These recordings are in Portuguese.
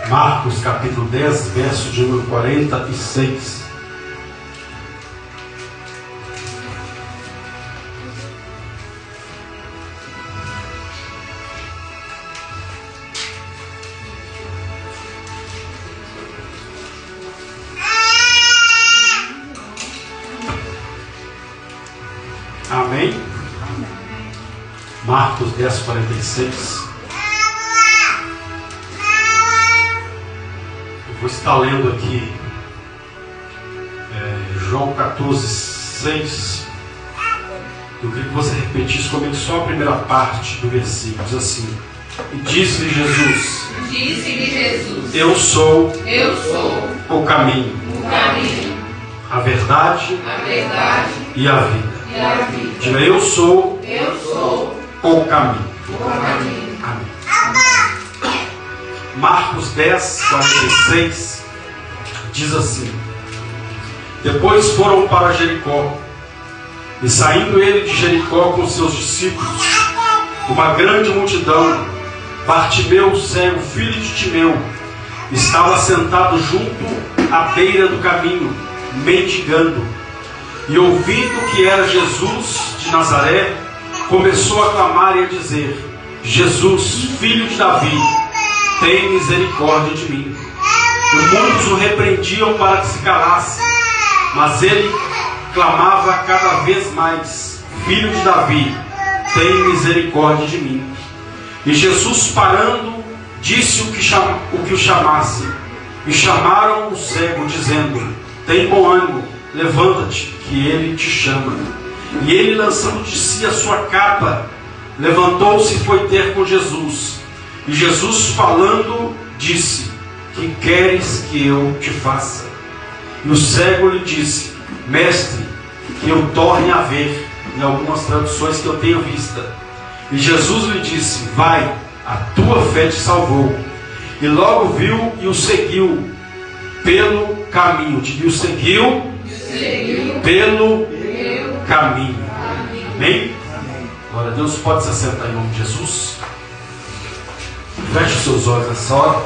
Marcos capítulo 10, verso de número 46. Amém? Marcos 10, 46. Eu vou estar lendo aqui João 14, 6. Eu queria que você repetisse comigo só a primeira parte do versículo. Diz assim: e disse-lhe Jesus, eu sou o caminho, a verdade e a vida. Diga, eu sou o caminho. Amém. Marcos 10, 46 diz assim: depois foram para Jericó, e saindo ele de Jericó com seus discípulos, uma grande multidão, Bartimeu, cego, filho de Timeu, estava sentado junto à beira do caminho, mendigando. E ouvindo que era Jesus de Nazaré, começou a clamar e a dizer: Jesus, filho de Davi, tem misericórdia de mim. E muitos o repreendiam para que se calasse, mas ele clamava cada vez mais: Filho de Davi, tem misericórdia de mim. E Jesus, parando, disse o que o chamasse. E chamaram o cego, dizendo: tem bom ânimo, levanta-te, que ele te chama. E ele, lançando de si a sua capa, levantou-se e foi ter com Jesus. E Jesus, falando, disse: que queres que eu te faça? E o cego lhe disse: mestre, que eu torne a ver. Em algumas traduções que eu tenho vista. E Jesus lhe disse: vai, a tua fé te salvou. E logo viu e o seguiu pelo caminho. E o seguiu pelo caminho. Amém? Glória a Deus. Pode se assentar em nome de Jesus. Feche os seus olhos nessa hora.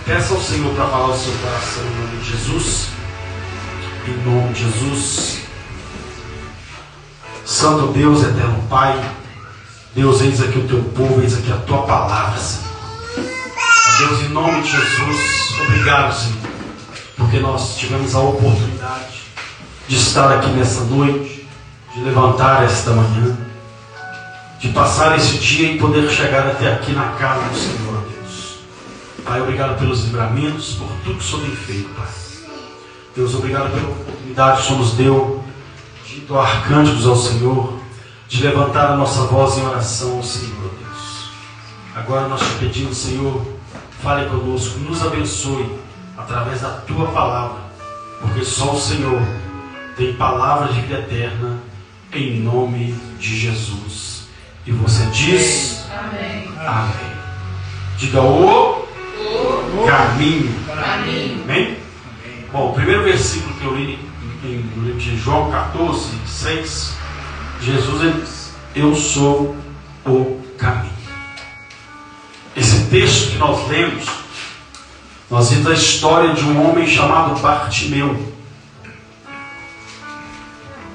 Peça ao Senhor para falar o seu coração em nome de Jesus. Em nome de Jesus. Santo Deus, eterno Pai, Deus, eis aqui o teu povo, eis aqui a tua palavra, Senhor. Deus, em nome de Jesus, obrigado, Senhor, porque nós tivemos a oportunidade de estar aqui nessa noite, de levantar esta manhã, de passar esse dia e poder chegar até aqui na casa do Senhor, Deus. Pai, obrigado pelos livramentos, por tudo que o Senhor tem feito, Pai. Deus, obrigado pela oportunidade que o Senhor nos deu de doar cânticos ao Senhor, de levantar a nossa voz em oração ao Senhor, Deus. Agora nós te pedimos, Senhor, fale conosco, nos abençoe através da tua palavra, porque só o Senhor tem palavra de vida eterna, em nome de Jesus. E você diz: amém. Amém. Diga o caminho. Amém? Bom, o primeiro versículo que eu li no livro de João 14, 6, Jesus ele diz: eu sou o caminho. Esse texto que nós lemos, nós vimos a história de um homem chamado Bartimeu.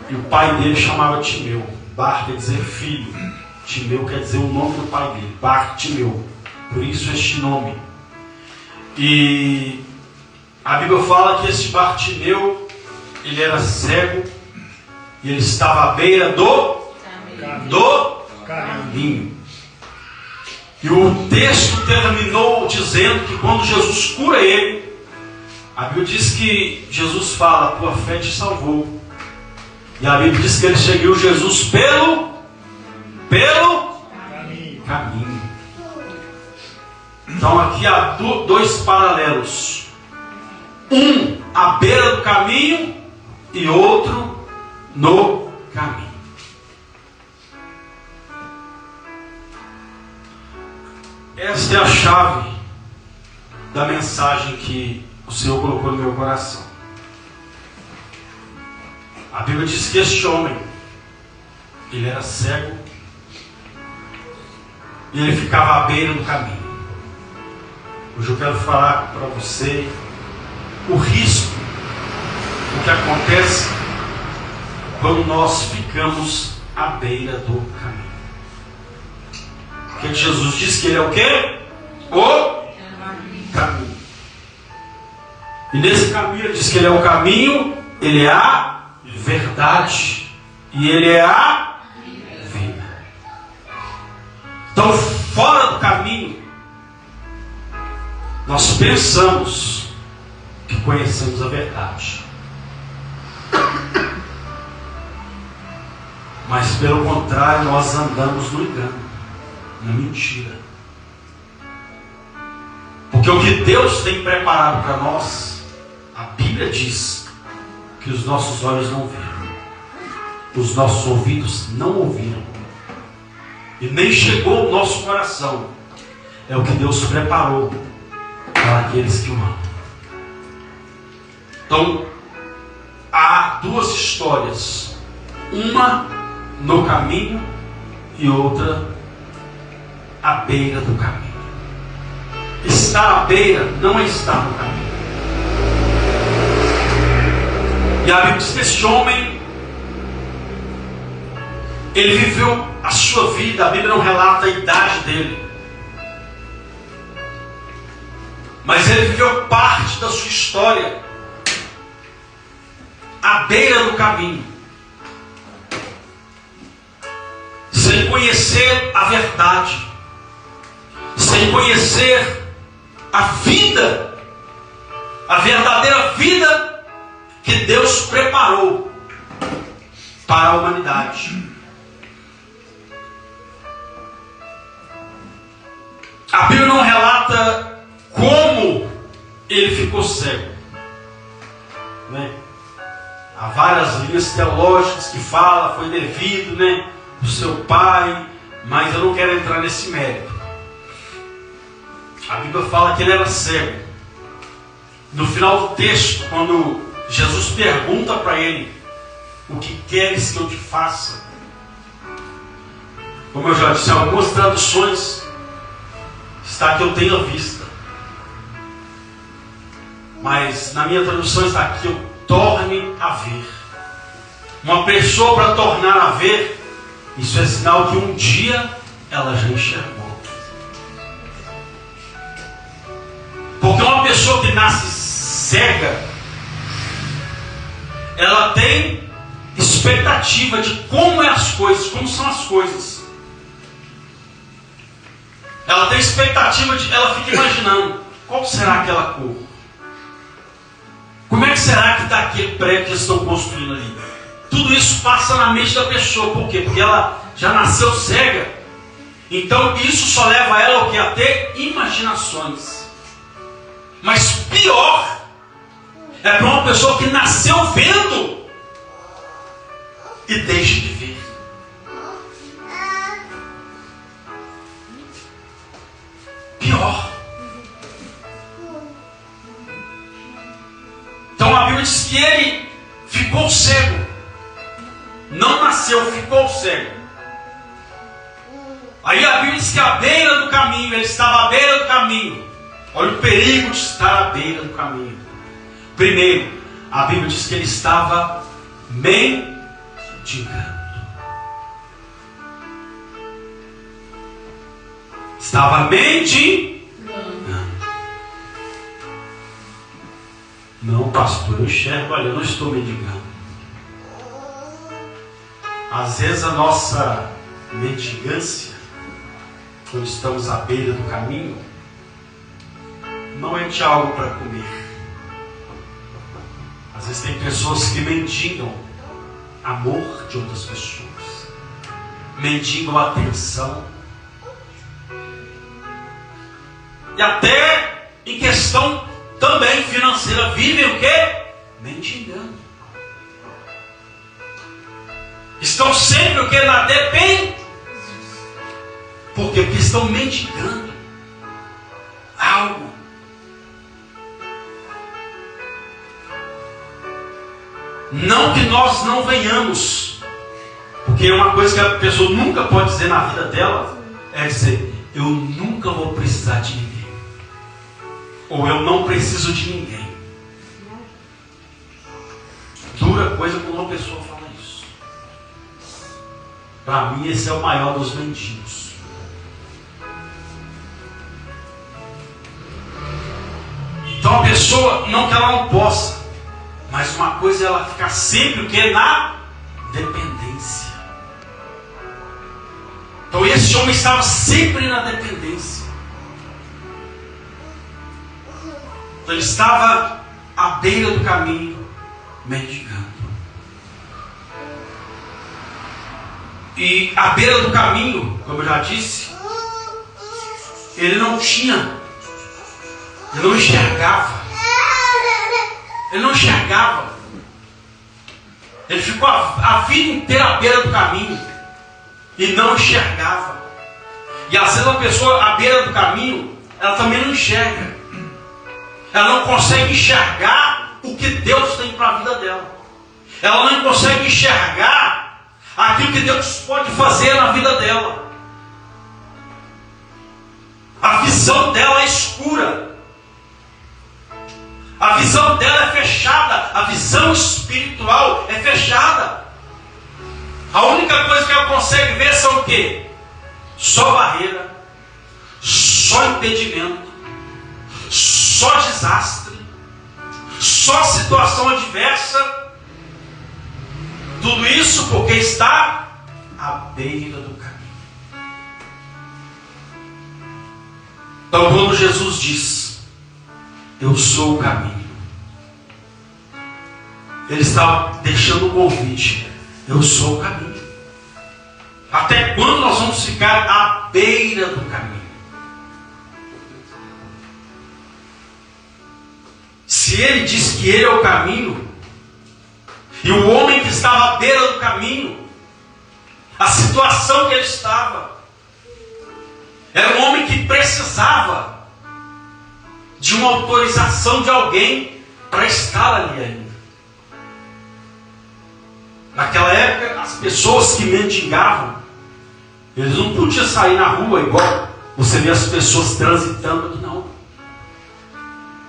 E o pai dele chamava Timeu. Bar quer dizer filho, Timeu quer dizer o nome do pai dele, Bartimeu. Por isso este nome. E a Bíblia fala que esse Bartimeu, ele era cego e ele estava à beira do caminho. E o texto terminou dizendo que quando Jesus cura ele, a Bíblia diz que Jesus fala: a tua fé te salvou. E a Bíblia diz que ele seguiu Jesus pelo caminho. Então aqui há dois paralelos. Um à beira do caminho e outro no caminho. Esta é a chave da mensagem que o Senhor colocou no meu coração. A Bíblia diz que este homem, ele era cego e ele ficava à beira do caminho. Hoje eu quero falar para você o risco, o que acontece quando nós ficamos à beira do caminho. Porque Jesus disse que Ele é o quê? O caminho. E nesse caminho Ele diz que Ele é o caminho, Ele é a verdade e Ele é a vida. Então, fora do caminho, nós pensamos que conhecemos a verdade. Mas pelo contrário, nós andamos no engano, na mentira. Porque o que Deus tem preparado para nós, a Bíblia diz que os nossos olhos não viram, os nossos ouvidos não ouviram, e nem chegou ao nosso coração. É o que Deus preparou para aqueles que o amam. Então, há duas histórias, uma no caminho e outra à beira do caminho. Estar à beira não é estar no caminho. E a Bíblia diz que esse homem, ele viveu a sua vida, a Bíblia não relata a idade dele, mas ele viveu parte da sua história à beira do caminho, sem conhecer a verdade, sem conhecer a vida, a verdadeira vida que Deus preparou para a humanidade. A Bíblia não relata como ele ficou cego, né? Há várias linhas teológicas que falam, foi devido, né, do seu pai, mas eu não quero entrar nesse mérito. A Bíblia fala que ele era cego. No final do texto, quando Jesus pergunta para ele: o que queres que eu te faça? Como eu já disse, em algumas traduções está que eu tenha vista, mas na minha tradução está que eu torne a ver. Uma pessoa, para tornar a ver, isso é sinal que um dia ela já enxergou. Porque uma pessoa que nasce cega, ela tem expectativa de como é as coisas, como são as coisas. Ela tem expectativa de, ela fica imaginando, qual será aquela cor? Como é que será que está aquele prédio que eles estão construindo ali? Tudo isso passa na mente da pessoa. Por quê? Porque ela já nasceu cega. Então isso só leva ela ao quê? A ter imaginações. Mas pior é para uma pessoa que nasceu vendo e deixa de ver. Pior. Então a Bíblia diz que ele ficou cego. Não nasceu, ficou cego. Aí a Bíblia diz que à beira do caminho, ele estava à beira do caminho. Olha o perigo de estar à beira do caminho. Primeiro, a Bíblia diz que ele estava mendigando. Estava mendigando. Não, pastor, eu enxergo, olha, eu não estou mendigando. Às vezes a nossa mendigância, quando estamos à beira do caminho, não é de algo para comer. Às vezes tem pessoas que mendigam amor de outras pessoas, mendigam atenção, e até em questão também financeira, vivem o quê? Mendigando. Estão sempre o quê? Na dependência. Por quê? Porque estão mendigando algo. Não que nós não venhamos, porque uma coisa que a pessoa nunca pode dizer na vida dela é dizer: eu nunca vou precisar de ninguém. ou eu não preciso de ninguém. Dura coisa quando uma pessoa fala isso. Para mim, esse é o maior dos mendigos. Então a pessoa, não que ela não possa, mas uma coisa é ela ficar sempre o que? Na dependência. Então esse homem estava sempre na dependência. Então ele estava à beira do caminho, mendigando. E à beira do caminho, como eu já disse, ele não tinha, ele não enxergava. Ele não enxergava. Ele ficou a vida inteira à beira do caminho e não enxergava. E às vezes a pessoa à beira do caminho, ela também não enxerga. Ela não consegue enxergar o que Deus tem para a vida dela. Ela não consegue enxergar aquilo que Deus pode fazer na vida dela. A visão dela é escura. A visão dela é fechada. A visão espiritual é fechada. A única coisa que ela consegue ver são o quê? Só barreira, só impedimento, só desastre, só situação adversa. Tudo isso porque está à beira do caminho. Então quando Jesus diz: eu sou o caminho, Ele estava deixando o convite. Eu sou o caminho. Até quando nós vamos ficar à beira do caminho? Se Ele diz que Ele é o caminho, e o homem que estava à beira do caminho, a situação que ele estava, era um homem que precisava de uma autorização de alguém para estar ali ainda. Naquela época, as pessoas que mendigavam, eles não podiam sair na rua igual você vê as pessoas transitando aqui, não.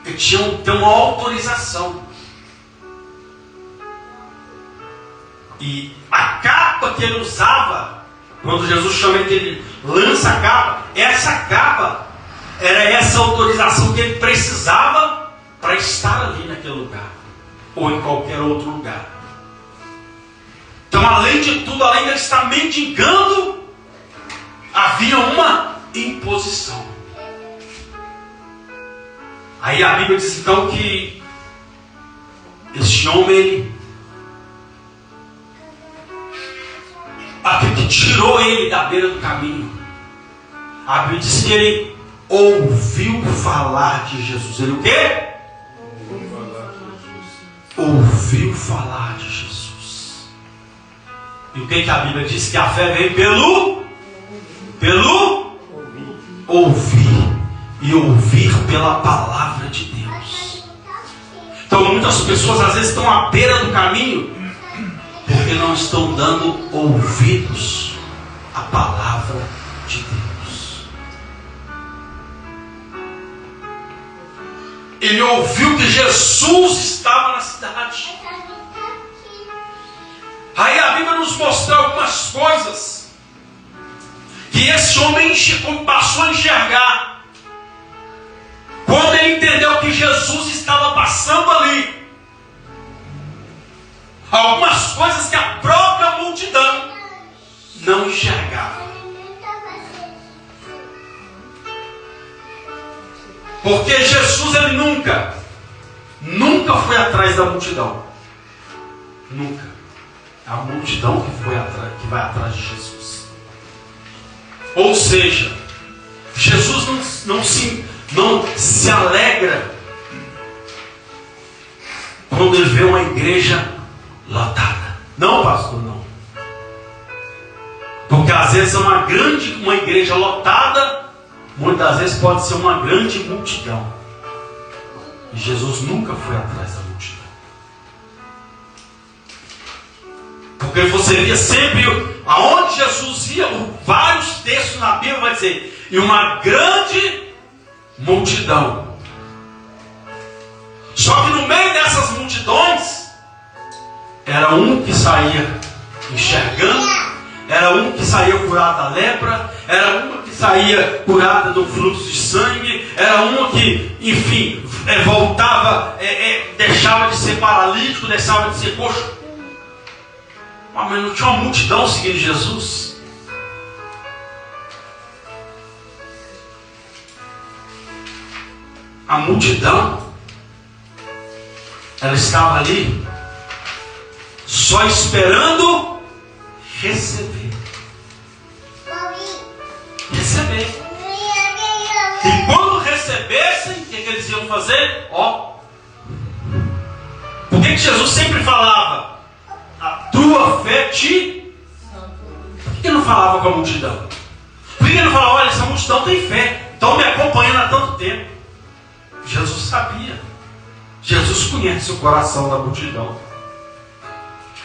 Eles tinham que ter uma autorização. E a capa que ele usava, quando Jesus chama ele, que ele lança a capa, essa capa era essa autorização que ele precisava para estar ali naquele lugar, ou em qualquer outro lugar. Então, além de tudo, além de ele estar mendigando, havia uma imposição. Aí a Bíblia diz então que este homem, aquele que tirou ele da beira do caminho, a Bíblia diz que ele ouviu falar de Jesus. Ele o quê? Ouviu falar de Jesus. E o que a Bíblia diz? Que a fé vem pelo ouvir. E ouvir pela palavra de Deus. Então muitas pessoas às vezes estão à beira do caminho porque não estão dando ouvidos à palavra de Deus. Ele ouviu que Jesus estava na cidade. Aí a Bíblia nos mostra algumas coisas que esse homem passou a enxergar quando ele entendeu que Jesus estava passando ali. Algumas coisas que a própria multidão não enxergava. Porque Jesus, ele nunca foi atrás da multidão. Nunca. É a multidão que vai atrás de Jesus. Ou seja, Jesus não se alegra quando ele vê uma igreja lotada. Não, pastor, não. Porque às vezes uma igreja lotada, muitas vezes pode ser uma grande multidão. E Jesus nunca foi atrás da multidão. Porque você via sempre, aonde Jesus ia, vários textos na Bíblia vai dizer, e uma grande multidão Era um que saía enxergando, era um que saía curado da lepra, era uma que saía curada do fluxo de sangue, era uma que, enfim, voltava, deixava de ser paralítico, deixava de ser coxo. Mas não tinha uma multidão seguindo Jesus. A multidão, ela estava ali só esperando receber. E quando recebessem, o que eles iam fazer? Por que Jesus sempre falava? A tua fé te... Por que ele não falava com a multidão? Por que ele não falava, olha, essa multidão tem fé, estão me acompanhando há tanto tempo? Jesus sabia. Jesus conhece o coração da multidão.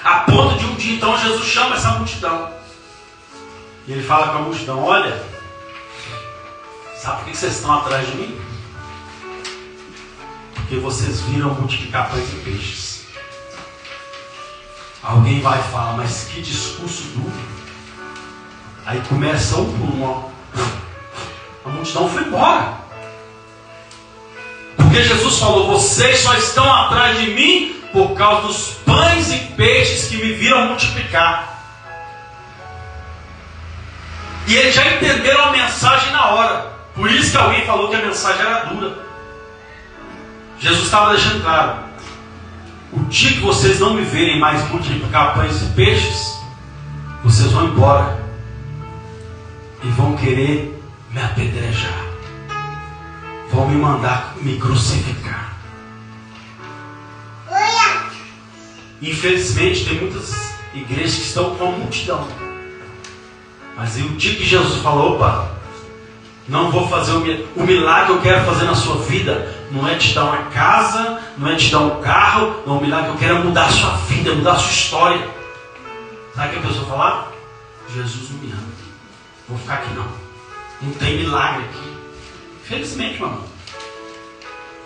A ponto de um dia, então, Jesus chama essa multidão. E ele fala com a multidão, olha, sabe por que vocês estão atrás de mim? Porque vocês viram multiplicar pães e peixes. Alguém vai falar, mas que discurso duro. Aí começa um por um. A multidão foi embora. Porque Jesus falou, vocês só estão atrás de mim por causa dos pães e peixes que me viram multiplicar. E eles já entenderam a mensagem na hora. Por isso que alguém falou que a mensagem era dura. Jesus estava deixando claro, o dia que vocês não me verem mais multiplicar pães e peixes, vocês vão embora e vão querer me apedrejar, vão me mandar me crucificar. Infelizmente tem muitas igrejas que estão com a multidão, mas aí o dia que Jesus falou, opa, não vou fazer o milagre que eu quero fazer na sua vida, não é te dar uma casa, não é te dar um carro, não, o milagre que eu quero é mudar a sua vida, mudar a sua história. Sabe o que a pessoa falar? Jesus não me ama, vou ficar aqui não tem milagre aqui. Infelizmente, meu irmão,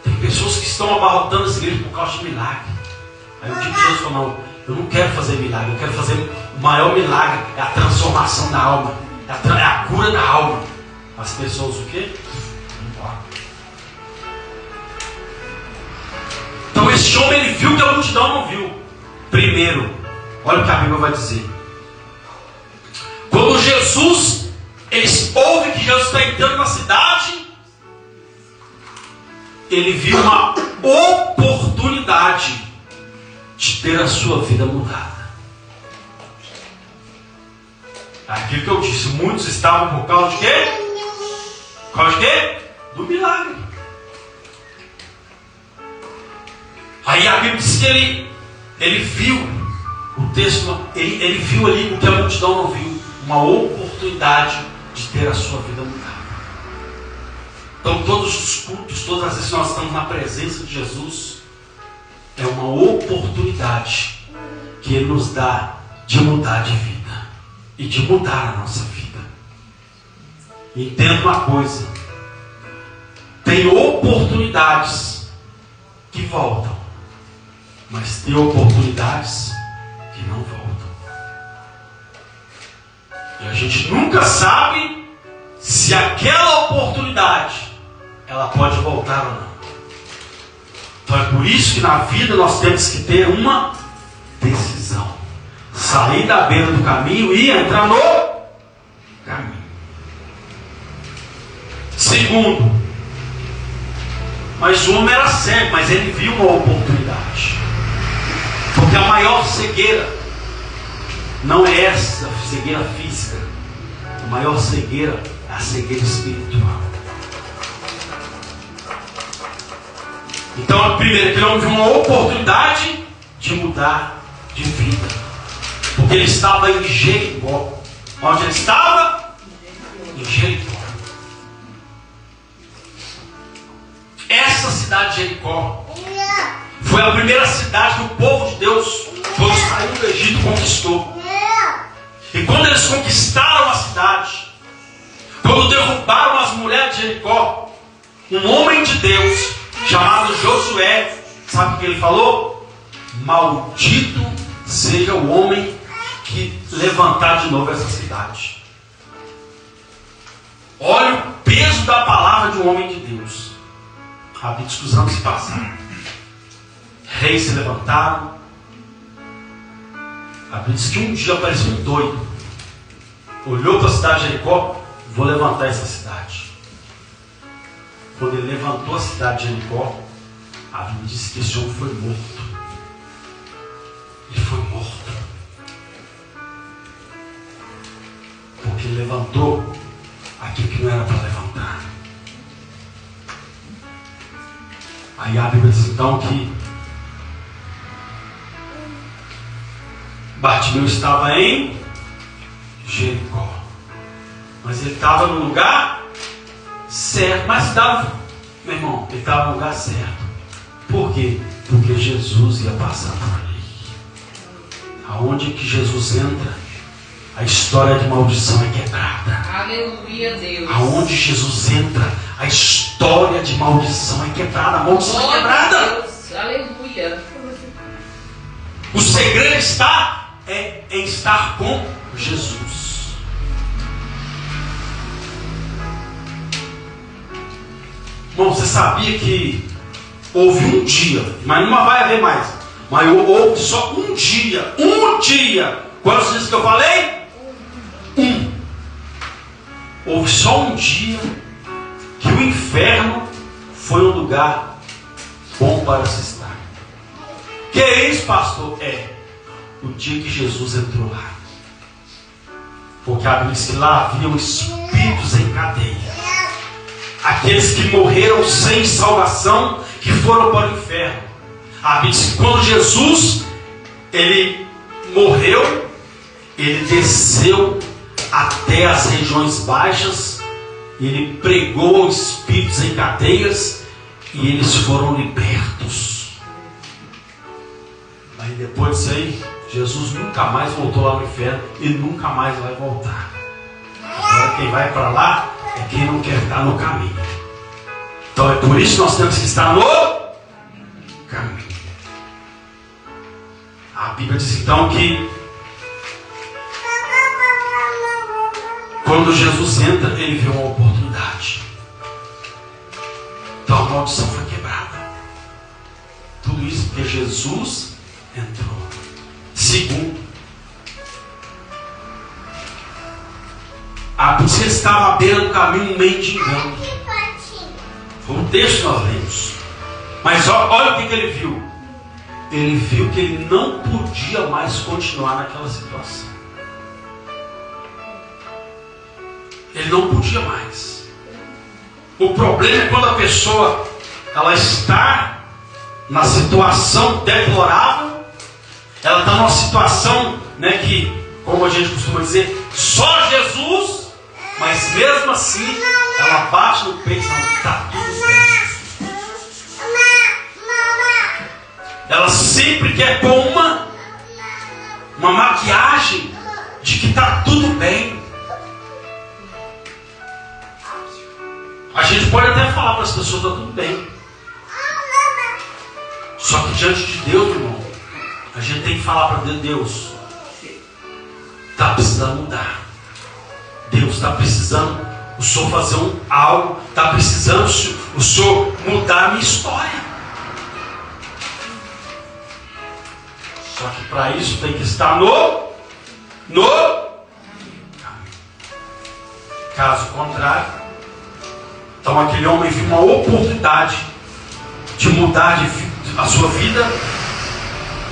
tem pessoas que estão abarrotando essa igreja por causa de milagre. Aí o dia que Jesus falou, não, eu não quero fazer milagre, eu quero fazer o maior milagre, é a transformação da alma, é a cura da alma. As pessoas o quê? Então esse homem, ele viu que a multidão não viu. Primeiro, olha o que a Bíblia vai dizer. Quando Jesus, eles ouvem que Jesus está entrando na cidade, ele viu uma oportunidade de ter a sua vida mudada. Aquilo que eu disse, muitos estavam por causa de quê? Por causa de quê? Do milagre. Aí a Bíblia diz que ele viu o texto, ele viu ali o que a multidão não viu, uma oportunidade de ter a sua vida mudada. Então todos os cultos, todas as vezes que nós estamos na presença de Jesus, é uma oportunidade que Ele nos dá de mudar de vida e de mudar a nossa vida. Entenda uma coisa, tem oportunidades que voltam, mas tem oportunidades que não voltam. E a gente nunca sabe se aquela oportunidade ela pode voltar ou não. Então é por isso que na vida nós temos que ter uma decisão. Sair da beira do caminho e entrar no caminho. Segundo, mas o homem era cego, mas ele viu uma oportunidade. Porque a maior cegueira não é essa cegueira física. A maior cegueira é a cegueira espiritual. Então, primeiro, aquele homem viu uma oportunidade de mudar de vida. Porque ele estava em Jericó. Onde ele estava? Em Jericó. Essa cidade de Jericó foi a primeira cidade que o povo de Deus, quando saiu do Egito, conquistou. E quando eles conquistaram a cidade, quando derrubaram as mulheres de Jericó, um homem de Deus chamado Josué, sabe o que ele falou? Maldito seja o homem que levantar de novo essa cidade. Olha o peso da palavra de um homem de Deus. Habitos que os anos se passaram. Reis se levantaram. A Bíblia diz que um dia apareceu um doido. Olhou para a cidade de Jericó. Vou levantar essa cidade. Quando ele levantou a cidade de Jericó, a Bíblia diz que esse homem foi morto. Ele foi morto. Porque ele levantou aquilo que não era para levantar. Aí a Bíblia diz então que Bartimeu estava em Jericó. Mas ele estava no lugar certo. Mas estava, meu irmão, ele estava no lugar certo. Por quê? Porque Jesus ia passar por ali. Aonde que Jesus entra, a história de maldição é quebrada. Aleluia, Deus. Aonde Jesus entra, a história de maldição é quebrada. A maldição é quebrada. Deus. Aleluia. O segredo está em estar com Jesus. Bom, você sabia que houve um dia, mas não vai haver mais, mas houve só um dia. Quantos dias que eu falei? Houve só um dia que o inferno foi um lugar bom para se estar. Que é isso, pastor? O dia que Jesus entrou lá. Porque a Bíblia diz que lá haviam espíritos em cadeia. Aqueles que morreram sem salvação, que foram para o inferno. A Bíblia diz que quando Jesus ele morreu, ele desceu até as regiões baixas, e ele pregou aos espíritos em cadeias, e eles foram libertos. Aí depois disso aí, Jesus nunca mais voltou lá no inferno e nunca mais vai voltar. Agora quem vai para lá é quem não quer estar no caminho. Então é por isso que nós temos que estar no caminho. A Bíblia diz então que quando Jesus entra, ele vê uma oportunidade. Então a maldição foi quebrada. Tudo isso porque Jesus entrou. Segundo, a Bíblia estava à beira do caminho mendigando. Foi um texto que nós lemos. Mas olha o que ele viu. Ele viu que ele não podia mais continuar naquela situação. Ele não podia mais. O problema é quando a pessoa ela está na situação deplorável. Ela está numa situação, né, que, como a gente costuma dizer, só Jesus, mas mesmo assim, ela bate no peito e fala, está tudo bem. Ela sempre quer pôr uma maquiagem de que está tudo bem. A gente pode até falar para as pessoas, está tudo bem. Só que diante de Deus, meu irmão, a gente tem que falar para Deus, está precisando mudar. Deus está precisando o Senhor fazer algo, está precisando o Senhor mudar a minha história. Só que para isso tem que estar no caminho. Caso contrário, então aquele homem viu uma oportunidade de mudar a sua vida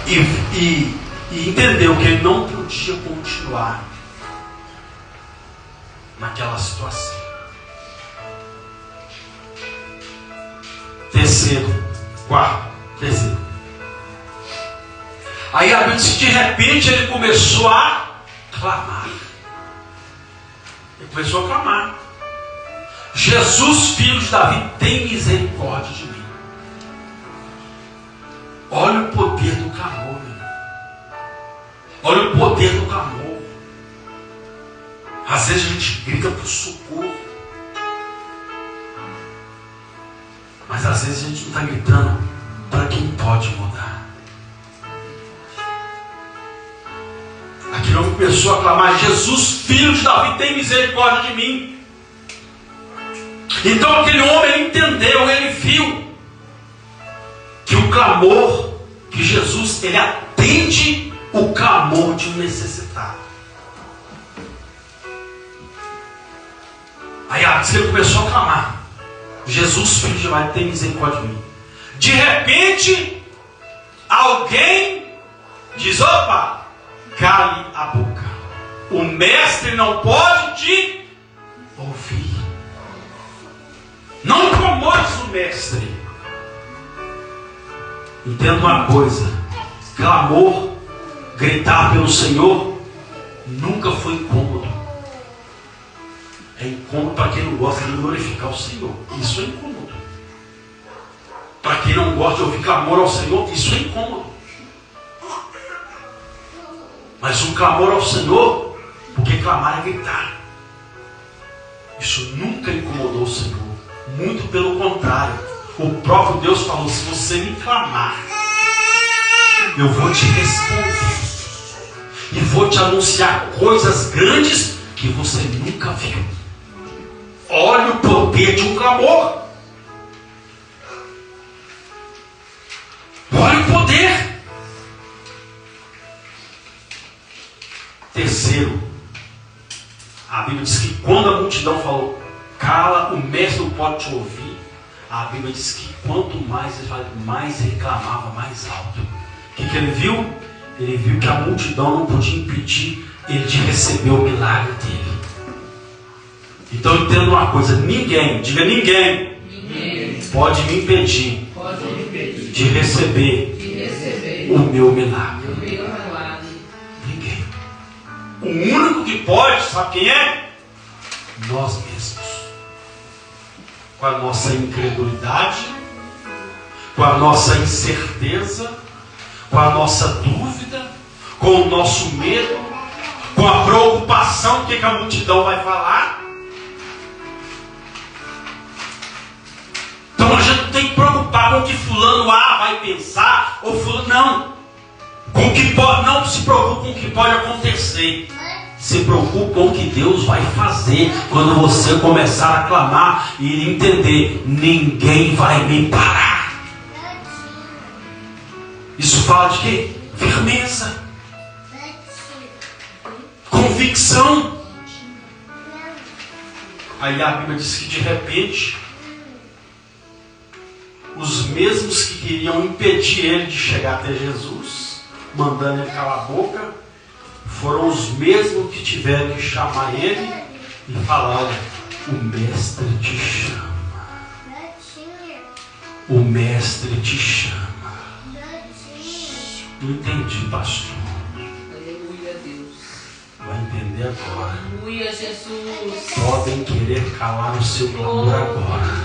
e entendeu que ele não podia continuar naquela situação. Terceiro. Aí a Bíblia diz que de repente ele começou a clamar. Ele começou a clamar. Jesus, filho de Davi, tem misericórdia de mim. Olha o poder do clamor, meu irmão. Olha o poder do clamor. Às vezes a gente grita por socorro, mas às vezes a gente não está gritando para quem pode mudar. Aquele homem começou a clamar: Jesus, filho de Davi, tem misericórdia de mim. Então aquele homem, ele entendeu, ele viu que o clamor, que Jesus, ele atende o clamor de um necessitado. Aí ele começou a clamar: Jesus, filho de Davi, tem misericórdia de mim. De repente, alguém diz: opa, cale a boca, o mestre não pode te ouvir. Não incomodes o mestre. Entenda uma coisa: clamor, gritar pelo Senhor, nunca foi incômodo. É incômodo para quem não gosta de glorificar o Senhor. Isso é incômodo. Para quem não gosta de ouvir clamor ao Senhor, isso é incômodo. Mas um clamor ao Senhor, porque clamar é gritar, isso nunca incomodou o Senhor. Muito pelo contrário. O próprio Deus falou: se você me clamar, eu vou te responder. E vou te anunciar coisas grandes que você nunca viu. Olha o poder de um clamor. Olha o poder. Terceiro, a Bíblia diz que quando a multidão falou: cala, o mestre não pode te ouvir, a Bíblia diz que quanto mais ele falava, mais ele clamava mais alto. O que ele viu? Ele viu que a multidão não podia impedir ele de receber o milagre dele. Então entenda uma coisa: ninguém, diga ninguém, pode me impedir de receber o meu milagre. Ninguém. O único que pode, sabe quem é? Nós mesmos. Com a nossa incredulidade, com a nossa incerteza, com a nossa dúvida, com o nosso medo, com a preocupação, o que a multidão vai falar. Então a gente não tem que preocupar com o que fulano A vai pensar, ou fulano não. Com o que pode, não se preocupe com o que pode acontecer. Se preocupe com o que Deus vai fazer quando você começar a clamar e entender: ninguém vai me parar. Isso fala de quê? Firmeza, convicção. Aí a Bíblia diz que de repente os mesmos que queriam impedir ele de chegar até Jesus, mandando ele calar a boca, foram os mesmos que tiveram que chamar ele e falar: olha, o mestre te chama. O mestre te chama. Não entendi, pastor. Aleluia, Deus. Vai entender agora. Aleluia, Jesus. Podem querer calar o seu clamor agora,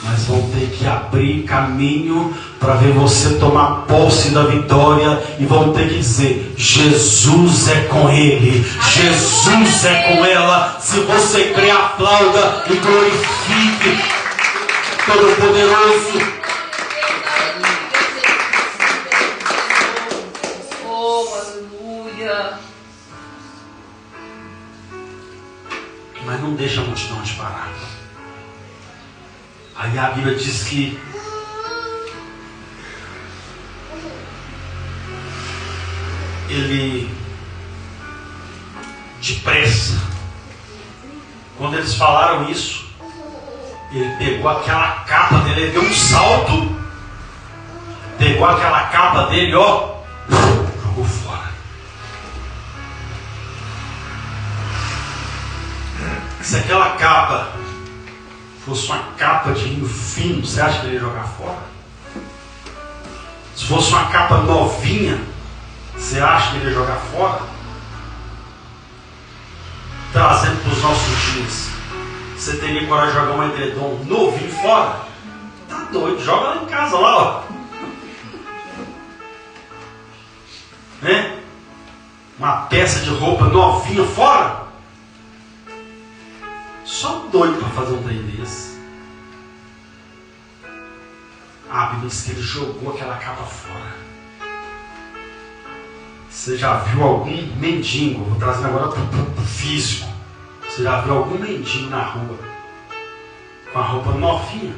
mas vão ter que abrir caminho para ver você tomar posse da vitória, e vão ter que dizer: Jesus é com ele, Jesus é com ela. Se você crê, aplauda e glorifique Todo-Poderoso. Oh, aleluia. Mas não deixa a multidão te parar. Aí a Bíblia diz que ele, depressa, quando eles falaram isso, ele pegou aquela capa dele, ele deu um salto, pegou aquela capa dele, ó, jogou fora. Se aquela capa fosse uma capa de linho fino, você acha que ele ia jogar fora? Se fosse uma capa novinha, você acha que ele ia jogar fora? Trazendo para os nossos dias, você teria coragem de jogar um edredom novinho fora? Tá doido, joga lá em casa, lá, ó. Né? Uma peça de roupa novinha fora? Só doido para fazer um trem desse. A Bíblia diz que ele jogou aquela capa fora. Você já viu algum mendigo? Vou trazer agora para o físico. Você já viu algum mendigo na rua com a roupa novinha,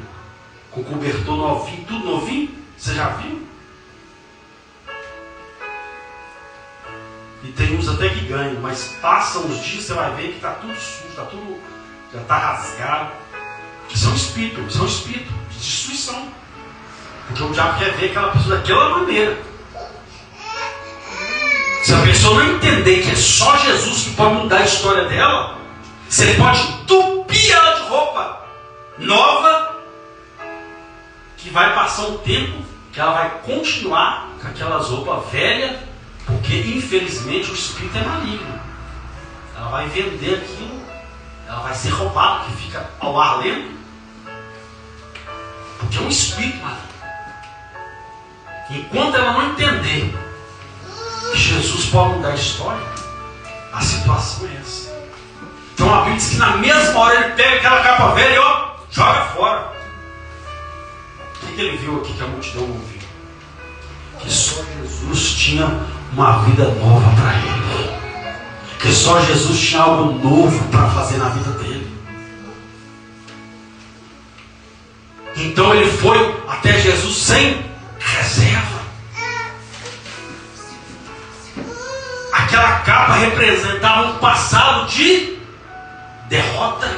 com cobertor novinho, tudo novinho? Você já viu? E tem uns até que ganham, mas passam os dias, você vai ver que está tudo sujo, já está rasgado. Isso é um espírito de destruição. Porque o diabo quer ver aquela pessoa daquela maneira. Se a pessoa não entender que é só Jesus que pode mudar a história dela, você pode entupir ela de roupa nova, que vai passar um tempo, que ela vai continuar com aquelas roupas velhas, porque infelizmente o espírito é maligno. Ela vai vender aquilo, ela vai ser roubada, que fica ao ar livre, porque é um espírito maligno. Enquanto ela não entender que Jesus pode mudar a história, a situação é essa. Então a Bíblia diz que na mesma hora ele pega aquela capa velha e joga fora. O que ele viu aqui que a multidão ouviu? Que só Jesus tinha uma vida nova para ele. Que só Jesus tinha algo novo para fazer na vida dele. Então ele foi até Jesus sem reserva. Aquela capa representava um passado de derrota,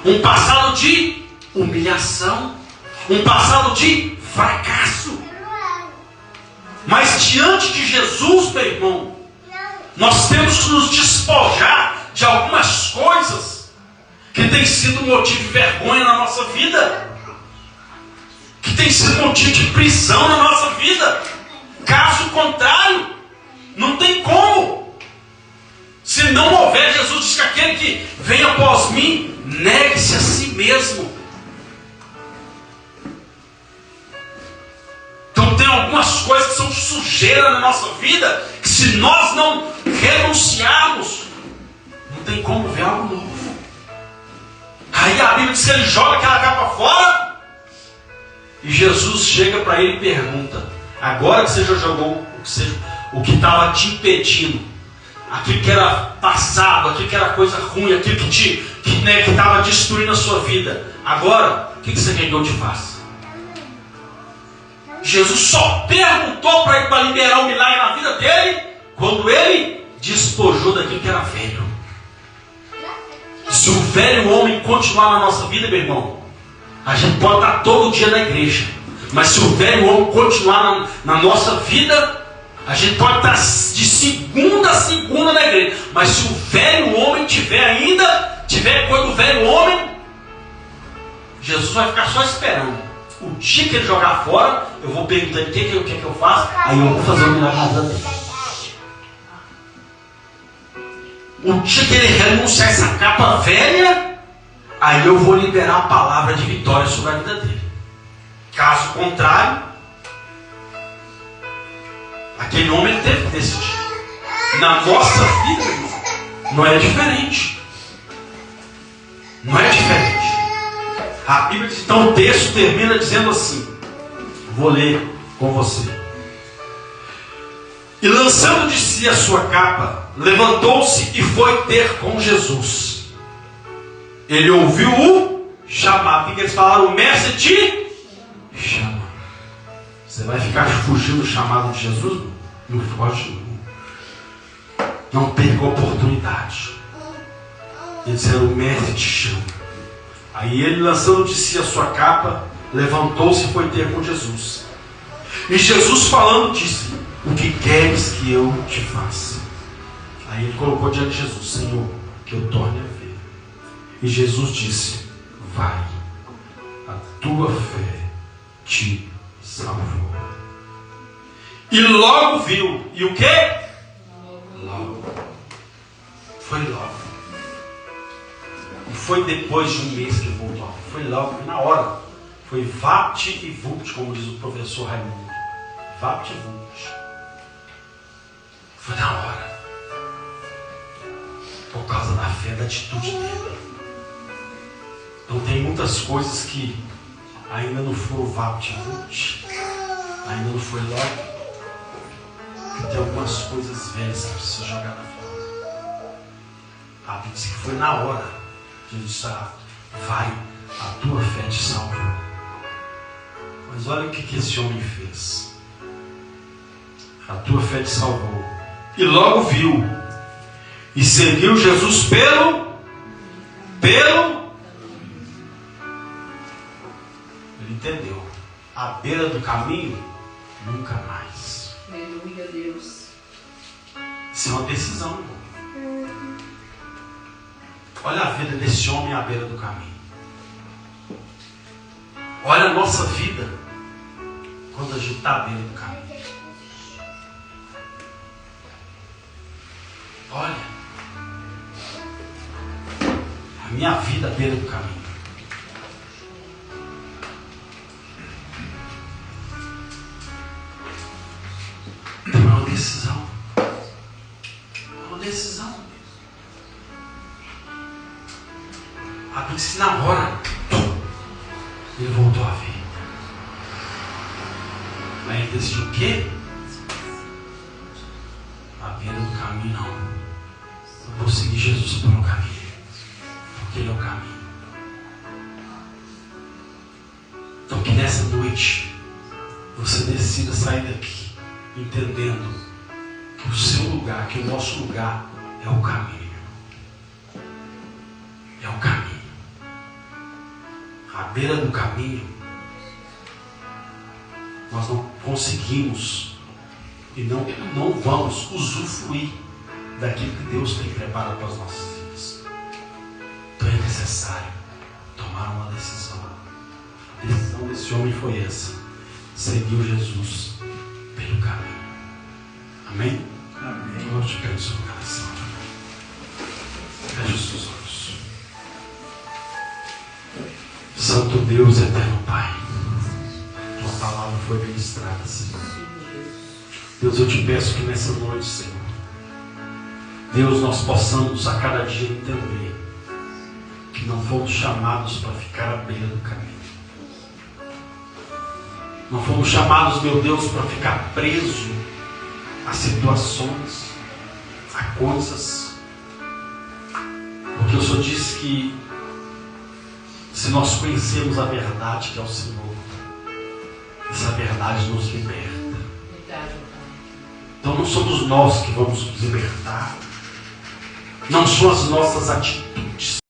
um passado de humilhação, um passado de fracasso. Mas diante de Jesus, meu irmão, nós temos que nos despojar de algumas coisas que tem sido motivo de vergonha na nossa vida, que tem sido motivo de prisão na nossa vida. Caso contrário, não tem como. Se não houver, Jesus diz que aquele que vem após mim, negue-se a si mesmo. Então tem algumas coisas que são sujeira na nossa vida, que se nós não renunciarmos, não tem como ver algo novo. Aí a Bíblia diz que ele joga aquela capa fora, e Jesus chega para ele e pergunta: agora que você já jogou o que estava te impedindo, aquilo que era passado, aquilo que era coisa ruim, aquilo que estava destruindo a sua vida, agora o que você quer que eu te faça? Jesus só perguntou para ele, para liberar o milagre na vida dele, quando ele despojou daquilo que era velho. Se o velho homem continuar na nossa vida, meu irmão, a gente pode estar todo dia na igreja, mas se o velho homem continuar na nossa vida, a gente pode estar de segunda a segunda na igreja, mas se o velho homem tiver coisa do velho homem, Jesus vai ficar só esperando. O dia que ele jogar fora, eu vou perguntar o que eu faço, aí eu vou fazer o milagre na vida dele. O dia que ele renunciar essa capa velha, aí eu vou liberar a palavra de vitória sobre a vida dele. Caso contrário, aquele homem ele teve que decidir. Na nossa vida, irmão, não é diferente. Não é diferente. A Bíblia diz, então o texto termina dizendo assim, vou ler com você. E lançando de si a sua capa, levantou-se e foi ter com Jesus. Ele ouviu o chamado. O que eles falaram? O mestre te chama. Você vai ficar fugindo do chamado de Jesus? Não foge, não. Não perca a oportunidade. Ele disse, o mestre te chama. Aí ele, lançando de si a sua capa, levantou-se e foi ter com Jesus. E Jesus falando disse, o que queres que eu te faça? Aí ele colocou diante de Jesus, Senhor, que eu torne a ver. E Jesus disse, vai, a tua fé te salvou. E logo viu. E o quê? Logo. Foi logo. E foi depois de um mês que voltou. Foi logo, foi na hora. Foi vapt e vult, como diz o professor Raimundo. Vapt e vult. Foi na hora. Por causa da fé, da atitude dele. Então tem muitas coisas que ainda não foram vapt e vult. Ainda não foi logo. tem algumas coisas velhas que precisa jogar na fora. A Bíblia diz que foi na hora. Jesus disse: vai, a tua fé te salvou. Mas olha o que esse homem fez. A tua fé te salvou. E logo viu. E seguiu Jesus pelo. Ele entendeu. À beira do caminho, nunca mais. Aleluia, Deus. Isso é uma decisão, irmão. Olha a vida desse homem à beira do caminho. Olha a nossa vida quando a gente está à beira do caminho. Olha a minha vida à beira do caminho. Então é uma decisão. É uma decisão. A Bíblia diz que na hora ele voltou a ver. Mas ele decidiu o quê? À beira do caminho não. Eu vou seguir Jesus pelo caminho. Porque Ele é o caminho. Então que nessa noite você decida sair daqui entendendo que o seu lugar, que o nosso lugar é o caminho. É o caminho. À beira do caminho nós não conseguimos e não vamos usufruir daquilo que Deus tem preparado para as nossas vidas. Então é necessário tomar uma decisão. A decisão desse homem foi essa: seguiu Jesus pelo caminho. Amém? Amém. Eu te peço seu coração. Feche os seus olhos. Santo Deus, eterno Pai, tua palavra foi ministrada, Senhor. Deus, eu te peço que nessa noite, Senhor, Deus, nós possamos a cada dia entender que não fomos chamados para ficar à beira do caminho. Não fomos chamados, meu Deus, para ficar presos a situações, a coisas. Porque o Senhor disse que se nós conhecermos a verdade que é o Senhor, essa verdade nos liberta. Então não somos nós que vamos nos libertar. Não são as nossas atitudes